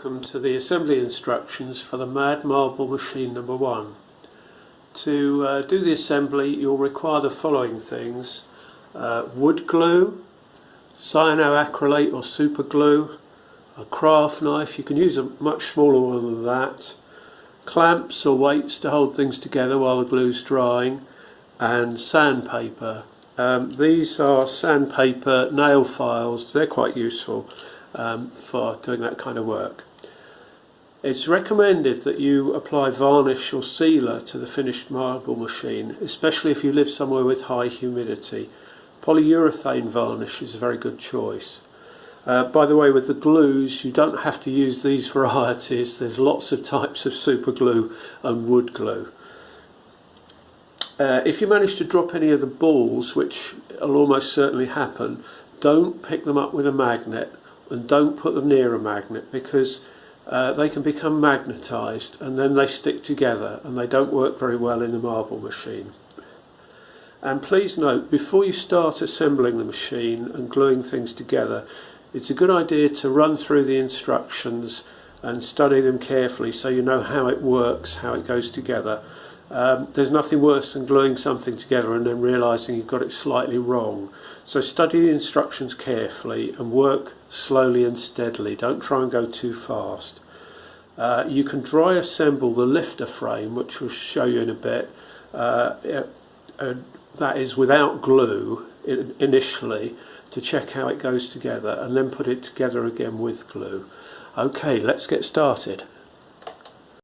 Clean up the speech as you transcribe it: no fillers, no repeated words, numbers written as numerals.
Welcome to the assembly instructions for the Mad Marble machine number 1. To do the assembly you'll require the following things: wood glue, cyanoacrylate or super glue, a craft knife, you can use a much smaller one than that, clamps or weights to hold things together while the glue's drying, and sandpaper. These are sandpaper nail files, they're quite useful for doing that kind of work. It's recommended that you apply varnish or sealer to the finished marble machine, especially if you live somewhere with high humidity. Polyurethane varnish is a very good choice. By the way, with the glues you don't have to use these varieties, there's lots of types of super glue and wood glue. If you manage to drop any of the balls, which will almost certainly happen, don't pick them up with a magnet and don't put them near a magnet, because they can become magnetised and then they stick together and they don't work very well in the marble machine. And please note, before you start assembling the machine and gluing things together, it's a good idea to run through the instructions and study them carefully so you know how it works, how it goes together. There's nothing worse than gluing something together and then realising you've got it slightly wrong. So study the instructions carefully and work slowly and steadily. Don't try and go too fast. You can dry assemble the lifter frame, which we'll show you in a bit. That is without glue initially, to check how it goes together, and then put it together again with glue. Okay, let's get started.